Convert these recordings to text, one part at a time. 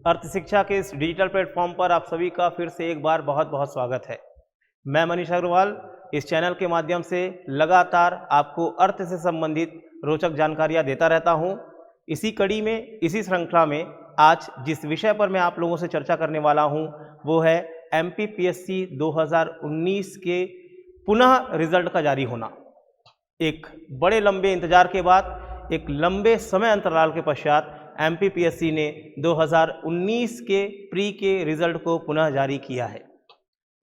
अर्थ शिक्षा के इस डिजिटल प्लेटफॉर्म पर आप सभी का फिर से एक बार बहुत बहुत स्वागत है। मैं मनीष अग्रवाल इस चैनल के माध्यम से लगातार आपको अर्थ से संबंधित रोचक जानकारियां देता रहता हूं। इसी कड़ी में, इसी श्रृंखला में आज जिस विषय पर मैं आप लोगों से चर्चा करने वाला हूं वो है MPPSC 2019 के पुनः रिजल्ट का जारी होना। एक बड़े लंबे इंतजार के बाद, एक लंबे समय अंतराल के पश्चात MPPSC ने 2019 के प्री के रिजल्ट को पुनः जारी किया है।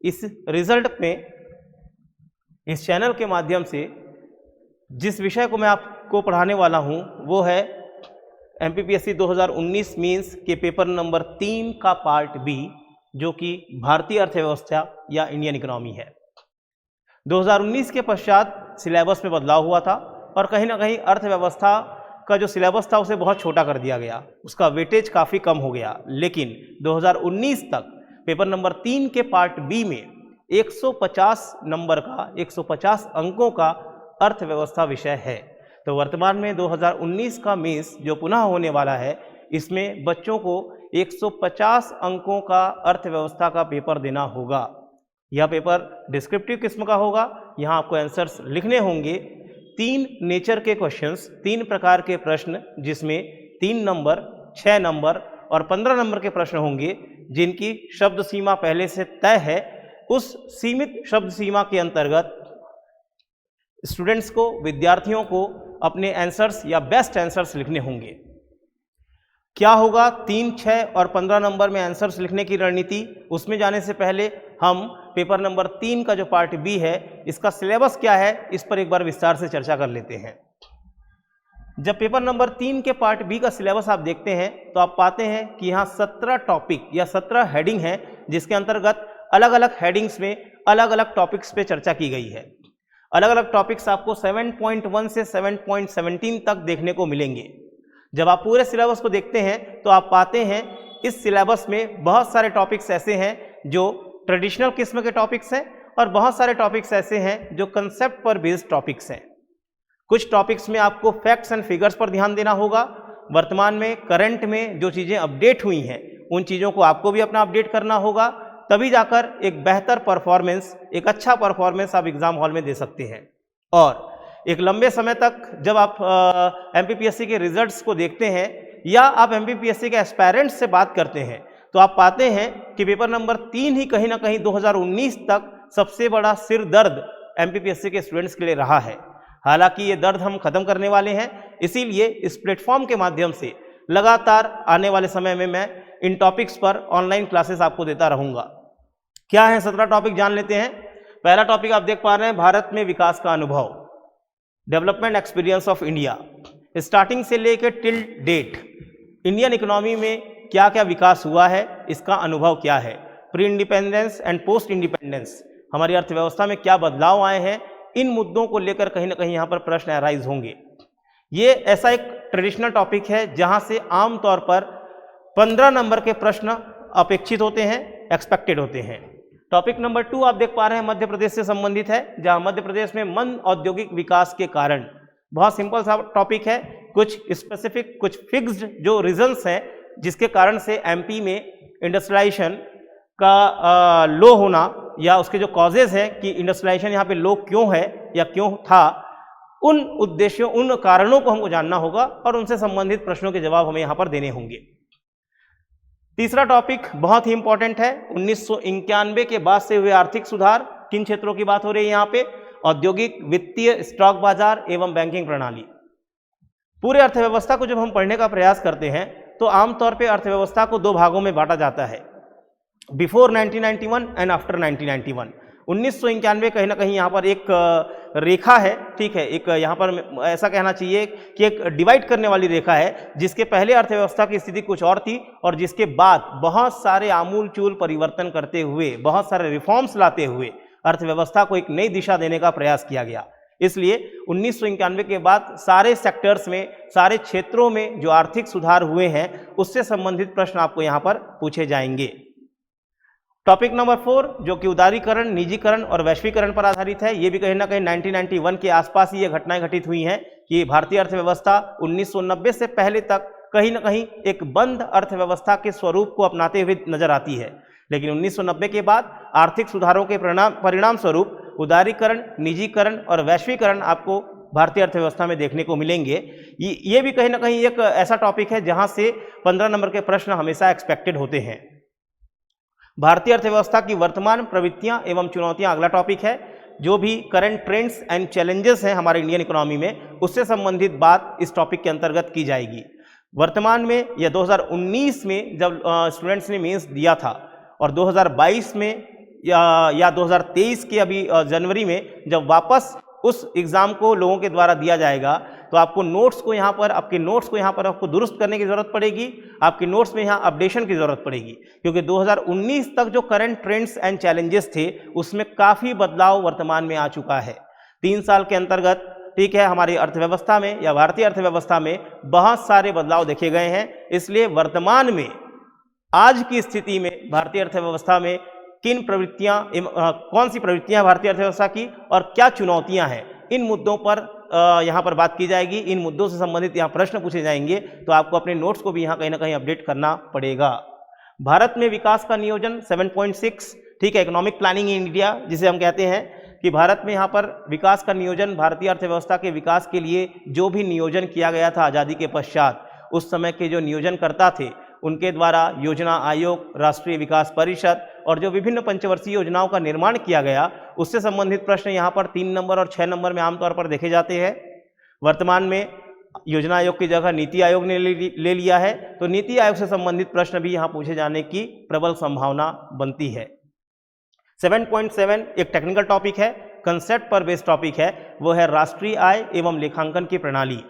इस रिजल्ट में इस चैनल के माध्यम से जिस विषय को मैं आपको पढ़ाने वाला हूं वो है MPPSC 2019 मीन्स के पेपर नंबर 3 का पार्ट बी, जो कि भारतीय अर्थव्यवस्था या इंडियन इकोनॉमी है। 2019 के पश्चात सिलेबस में बदलाव हुआ था और कहीं ना कहीं अर्थव्यवस्था का जो सिलेबस था उसे बहुत छोटा कर दिया गया, उसका वेटेज काफ़ी कम हो गया। लेकिन 2019 तक पेपर नंबर 3 के पार्ट बी में 150 नंबर का, 150 अंकों का अर्थव्यवस्था विषय है। तो वर्तमान में 2019 का मेंस जो पुनः होने वाला है, इसमें बच्चों को 150 अंकों का अर्थव्यवस्था का पेपर देना होगा। यह पेपर डिस्क्रिप्टिव किस्म का होगा। यहाँ आपको आंसर्स लिखने होंगे। 3 नेचर के क्वेश्चंस, 3 प्रकार के प्रश्न, जिसमें 3 नंबर, 6 नंबर और 15 नंबर के प्रश्न होंगे, जिनकी शब्द सीमा पहले से तय है। उस सीमित शब्द सीमा के अंतर्गत स्टूडेंट्स को, विद्यार्थियों को अपने आंसर्स या बेस्ट आंसर्स लिखने होंगे। क्या होगा 3, 6 और 15 नंबर में आंसर्स लिखने की रणनीति, उसमें जाने से पहले हम पेपर नंबर 3 का जो पार्ट बी है, इसका सिलेबस क्या है, इस पर एक बार विस्तार से चर्चा कर लेते हैं। जब पेपर नंबर 3 के पार्ट बी का सिलेबस आप देखते हैं तो आप पाते हैं कि यहाँ 17 टॉपिक या 17 हेडिंग है, जिसके अंतर्गत अलग अलग हेडिंग्स में अलग अलग टॉपिक्स पे चर्चा की गई है। अलग अलग टॉपिक्स आपको 7.1 से 7.17 तक देखने को मिलेंगे। जब आप पूरे सिलेबस को देखते हैं तो आप पाते हैं इस सिलेबस में बहुत सारे टॉपिक्स ऐसे हैं जो ट्रेडिशनल किस्म के टॉपिक्स हैं और बहुत सारे टॉपिक्स ऐसे हैं जो कंसेप्ट पर बेस्ड टॉपिक्स हैं। कुछ टॉपिक्स में आपको फैक्ट्स एंड फिगर्स पर ध्यान देना होगा। वर्तमान में, करंट में जो चीज़ें अपडेट हुई हैं, उन चीज़ों को आपको भी अपना अपडेट करना होगा, तभी जाकर एक बेहतर परफॉर्मेंस, एक अच्छा परफॉर्मेंस आप एग्जाम हॉल में दे सकते हैं। और एक लंबे समय तक जब आप MPPSC के रिजल्ट्स को देखते हैं या आप MPPSC के एस्पायरेंट्स से बात करते हैं तो आप पाते हैं कि पेपर नंबर 3 ही कहीं ना कहीं 2019 तक सबसे बड़ा सिर दर्द MPPSC के स्टूडेंट्स के लिए रहा है। हालांकि ये दर्द हम खत्म करने वाले हैं, इसीलिए इस प्लेटफॉर्म के माध्यम से लगातार आने वाले समय में मैं इन टॉपिक्स पर ऑनलाइन क्लासेस आपको देता रहूँगा। क्या है 17 टॉपिक, जान लेते हैं। पहला टॉपिक आप देख पा रहे हैं, भारत में विकास का अनुभव, development experience of India. Starting से लेकर टिल डेट इंडियन इकोनॉमी में क्या क्या विकास हुआ है, इसका अनुभव क्या है। Pre independence and post independence, हमारी अर्थव्यवस्था में क्या बदलाव आए हैं, इन मुद्दों को लेकर कहीं ना कहीं यहाँ पर प्रश्न अराइज होंगे। ये ऐसा एक ट्रेडिशनल टॉपिक है जहाँ से आमतौर पर 15 नंबर के प्रश्न अपेक्षित होते हैं, एक्सपेक्टेड होते हैं। टॉपिक नंबर 2 आप देख पा रहे हैं, मध्य प्रदेश से संबंधित है, जहां मध्य प्रदेश में मंद औद्योगिक विकास के कारण, बहुत सिंपल सा टॉपिक है, कुछ स्पेसिफिक, कुछ फिक्स्ड जो रीजंस हैं जिसके कारण से MP में इंडस्ट्रियलाइजेशन का लो होना, या उसके जो कॉजेज हैं कि इंडस्ट्रियलाइजेशन यहाँ पे लो क्यों है या क्यों था, उन उद्देश्यों, उन कारणों को हमको जानना होगा और उनसे संबंधित प्रश्नों के जवाब हमें यहाँ पर देने होंगे। तीसरा टॉपिक बहुत ही इंपॉर्टेंट है, 1991 के बाद से हुए आर्थिक सुधार। किन क्षेत्रों की बात हो रही है यहाँ पे? औद्योगिक, वित्तीय, स्टॉक बाजार एवं बैंकिंग प्रणाली। पूरे अर्थव्यवस्था को जब हम पढ़ने का प्रयास करते हैं तो आमतौर पे अर्थव्यवस्था को 2 भागों में बांटा जाता है, बिफोर 1991 एंड आफ्टर 1991। 1991 कहीं ना कहीं यहाँ पर एक रेखा है, ठीक है, एक यहाँ पर ऐसा कहना चाहिए कि एक डिवाइड करने वाली रेखा है, जिसके पहले अर्थव्यवस्था की स्थिति कुछ और थी और जिसके बाद बहुत सारे आमूल चूल परिवर्तन करते हुए, बहुत सारे रिफॉर्म्स लाते हुए अर्थव्यवस्था को एक नई दिशा देने का प्रयास किया गया। इसलिए 1991 के बाद सारे सेक्टर्स में, सारे क्षेत्रों में जो आर्थिक सुधार हुए हैं उससे संबंधित प्रश्न आपको यहाँ पर पूछे जाएंगे। टॉपिक नंबर 4 जो कि उदारीकरण, निजीकरण और वैश्वीकरण पर आधारित है, ये भी कहीं ना कहीं 1991 के आसपास ही ये घटनाएं घटित हुई हैं कि भारतीय अर्थव्यवस्था 1990 से पहले तक कहीं ना कहीं एक बंद अर्थव्यवस्था के स्वरूप को अपनाते हुए नजर आती है। लेकिन 1990 के बाद आर्थिक सुधारों के परिणाम स्वरूप उदारीकरण, निजीकरण और वैश्वीकरण आपको भारतीय अर्थव्यवस्था में देखने को मिलेंगे। ये भी कहीं ना कहीं एक ऐसा टॉपिक है जहां से 15 नंबर के प्रश्न हमेशा एक्सपेक्टेड होते हैं। भारतीय अर्थव्यवस्था की वर्तमान प्रवृत्तियां एवं चुनौतियां अगला टॉपिक है। जो भी करंट ट्रेंड्स एंड चैलेंजेस हैं हमारे इंडियन इकोनॉमी में, उससे संबंधित बात इस टॉपिक के अंतर्गत की जाएगी। वर्तमान में या 2019 में जब स्टूडेंट्स ने मेंस दिया था और 2022 में या 2023 के अभी जनवरी में जब वापस उस एग्ज़ाम को लोगों के द्वारा दिया जाएगा, तो आपको नोट्स को यहाँ पर आपको दुरुस्त करने की ज़रूरत पड़ेगी, आपके नोट्स में यहाँ अपडेशन की ज़रूरत पड़ेगी, क्योंकि 2019 तक जो करंट ट्रेंड्स एंड चैलेंजेस थे उसमें काफ़ी बदलाव वर्तमान में आ चुका है। 3 साल के अंतर्गत, ठीक है, हमारी अर्थव्यवस्था में या भारतीय अर्थव्यवस्था में बहुत सारे बदलाव देखे गए हैं। इसलिए वर्तमान में आज की स्थिति में भारतीय अर्थव्यवस्था में किन प्रवृत्तियां, कौन सी प्रवृत्तियां भारतीय अर्थव्यवस्था की और क्या चुनौतियां हैं, इन मुद्दों पर यहाँ पर बात की जाएगी। इन मुद्दों से संबंधित यहाँ प्रश्न पूछे जाएंगे, तो आपको अपने नोट्स को भी यहाँ कहीं ना कहीं अपडेट करना पड़ेगा। भारत में विकास का नियोजन 7.6, ठीक है, इकोनॉमिक प्लानिंग इन इंडिया जिसे हम कहते हैं, कि भारत में यहाँ पर विकास का नियोजन, भारतीय अर्थव्यवस्था के विकास के लिए जो भी नियोजन किया गया था आज़ादी के पश्चात, उस समय के जो नियोजनकर्ता थे उनके द्वारा योजना आयोग, राष्ट्रीय विकास परिषद और जो विभिन्न पंचवर्षीय योजनाओं का निर्माण किया गया, उससे संबंधित प्रश्न यहाँ पर 3 नंबर और 6 नंबर में आमतौर पर देखे जाते हैं। वर्तमान में योजना आयोग की जगह नीति आयोग ने ले लिया है, तो नीति आयोग से संबंधित प्रश्न भी यहाँ पूछे जाने की प्रबल संभावना बनती है। 7.7 एक टेक्निकल टॉपिक है, कंसेप्ट पर बेस्ड टॉपिक है, वो है राष्ट्रीय आय एवं लेखांकन की प्रणाली।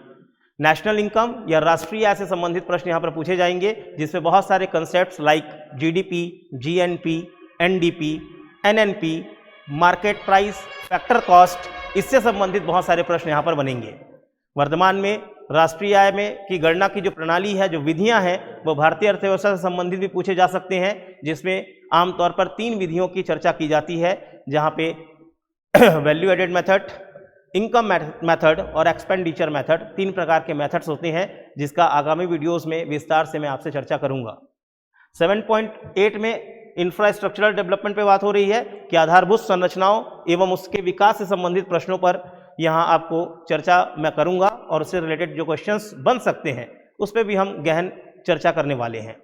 नेशनल इनकम या राष्ट्रीय आय से संबंधित प्रश्न यहाँ पर पूछे जाएंगे, जिसमें बहुत सारे concepts like GDP, GNP, NDP, NNP, market price, factor cost, इससे संबंधित बहुत सारे प्रश्न यहाँ पर बनेंगे। वर्तमान में राष्ट्रीय आय में की गणना की जो प्रणाली है, जो विधियाँ हैं, वो भारतीय अर्थव्यवस्था से संबंधित भी पूछे जा सकते हैं, जिसमें आमतौर पर 3 विधियों की चर्चा की जाती है, जहाँ पे value added method, income method और एक्सपेंडिचर मेथड, 3 प्रकार के मेथड्स होते हैं, जिसका आगामी वीडियोस में विस्तार से मैं आपसे चर्चा करूंगा। 7.8 में इंफ्रास्ट्रक्चरल डेवलपमेंट पे बात हो रही है कि आधारभूत संरचनाओं एवं उसके विकास से संबंधित प्रश्नों पर यहाँ आपको चर्चा मैं करूंगा और उससे रिलेटेड जो क्वेश्चंस बन सकते हैं उस पर भी हम गहन चर्चा करने वाले हैं।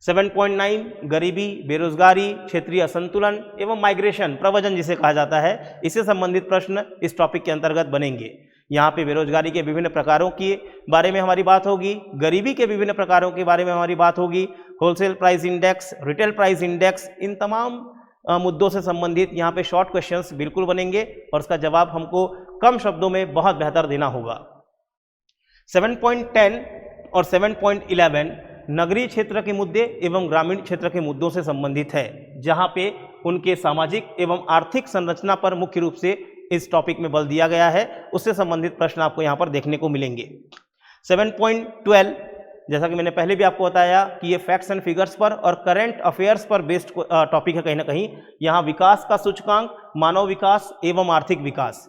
7.9 गरीबी, बेरोजगारी, क्षेत्रीय असंतुलन एवं माइग्रेशन, प्रव्रजन जिसे कहा जाता है, इससे संबंधित प्रश्न इस टॉपिक के अंतर्गत बनेंगे। यहाँ पे बेरोजगारी के विभिन्न प्रकारों के बारे में हमारी बात होगी, गरीबी के विभिन्न प्रकारों के बारे में हमारी बात होगी, wholesale price index, retail price index, इन तमाम मुद्दों से संबंधित यहाँ पे शॉर्ट क्वेश्चंस बिल्कुल बनेंगे और उसका जवाब हमको कम शब्दों में बहुत बेहतर देना होगा। 7.10 और 7.11 नगरीय क्षेत्र के मुद्दे एवं ग्रामीण क्षेत्र के मुद्दों से संबंधित है, जहां पे उनके सामाजिक एवं आर्थिक संरचना पर मुख्य रूप से इस टॉपिक में बल दिया गया है, उससे संबंधित प्रश्न आपको यहां पर देखने को मिलेंगे। 7.12 जैसा कि मैंने पहले भी आपको बताया कि ये फैक्ट्स एंड फिगर्स पर और करंट अफेयर्स पर बेस्ड टॉपिक है। कहीं ना कहीं यहाँ विकास का सूचकांक, मानव विकास एवं आर्थिक विकास,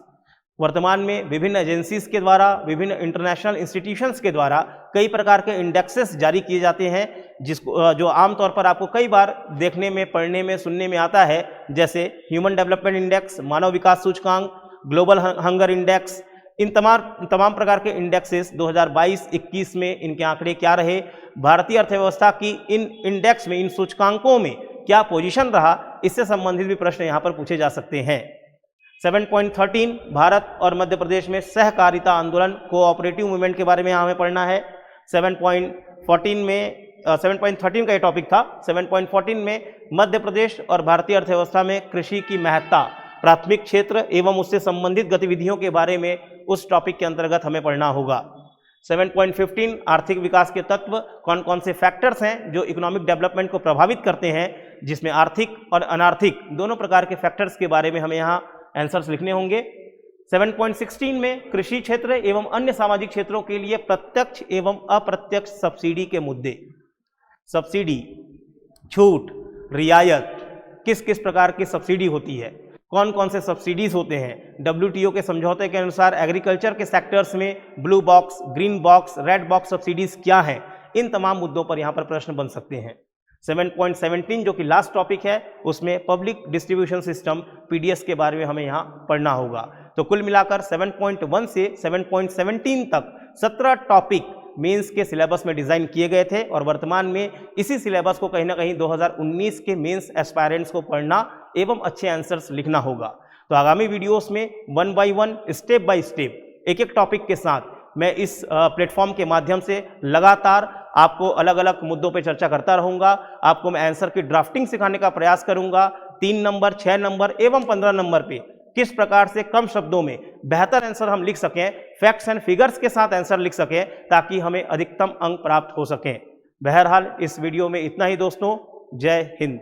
वर्तमान में विभिन्न एजेंसीज के द्वारा, विभिन्न इंटरनेशनल इंस्टीट्यूशंस के द्वारा कई प्रकार के इंडेक्सेस जारी किए जाते हैं, जिसको जो आमतौर पर आपको कई बार देखने में, पढ़ने में, सुनने में आता है, जैसे ह्यूमन डेवलपमेंट इंडेक्स, मानव विकास सूचकांक, ग्लोबल हंगर इंडेक्स। इन तमाम प्रकार के इंडेक्सेस 2022-21 में इनके आंकड़े क्या रहे, भारतीय अर्थव्यवस्था की इन इंडेक्स में, इन सूचकांकों में क्या पोजीशन रहा, इससे संबंधित भी प्रश्न यहाँ पर पूछे जा सकते हैं। 7.13 भारत और मध्य प्रदेश में सहकारिता आंदोलन, कोऑपरेटिव मूवमेंट के बारे में हमें पढ़ना है। 7.13 का ये टॉपिक था। 7.14 में मध्य प्रदेश और भारतीय अर्थव्यवस्था में कृषि की महत्ता, प्राथमिक क्षेत्र एवं उससे संबंधित गतिविधियों के बारे में उस टॉपिक के अंतर्गत हमें पढ़ना होगा। 7.15 आर्थिक विकास के तत्व, कौन कौन से फैक्टर्स हैं जो इकोनॉमिक डेवलपमेंट को प्रभावित करते हैं, जिसमें आर्थिक और अनार्थिक दोनों प्रकार के फैक्टर्स के बारे में हमें यहाँ आंसर्स लिखने होंगे। 7.16 में कृषि क्षेत्र एवं अन्य सामाजिक क्षेत्रों के लिए प्रत्यक्ष एवं अप्रत्यक्ष सब्सिडी के मुद्दे, सब्सिडी, छूट, रियायत, किस किस प्रकार की सब्सिडी होती है, कौन कौन से सब्सिडीज होते हैं, WTO के समझौते के अनुसार एग्रीकल्चर के सेक्टर्स में blue box, green box, red box subsidies क्या हैं, इन तमाम मुद्दों पर यहाँ पर प्रश्न बन सकते हैं। 7.17 जो कि लास्ट टॉपिक है, उसमें पब्लिक डिस्ट्रीब्यूशन सिस्टम PDS के बारे में हमें यहाँ पढ़ना होगा। तो कुल मिलाकर 7.1 से 7.17 तक 17 टॉपिक मेंस के सिलेबस में डिजाइन किए गए थे और वर्तमान में इसी सिलेबस को कहीं ना कहीं 2019 के मेंस एस्पायरेंट्स को पढ़ना एवं अच्छे आंसर्स लिखना होगा। तो आगामी वीडियोस में 1 बाय 1 स्टेप बाय स्टेप एक एक टॉपिक के साथ मैं इस प्लेटफॉर्म के माध्यम से लगातार आपको अलग अलग मुद्दों पर चर्चा करता रहूंगा। आपको मैं आंसर की ड्राफ्टिंग सिखाने का प्रयास करूंगा। 3 नंबर, 6 नंबर एवं 15 नंबर पे किस प्रकार से कम शब्दों में बेहतर आंसर हम लिख सकें, फैक्ट्स एंड फिगर्स के साथ आंसर लिख सकें, ताकि हमें अधिकतम अंक प्राप्त हो सकें। बहरहाल इस वीडियो में इतना ही दोस्तों। जय हिंद।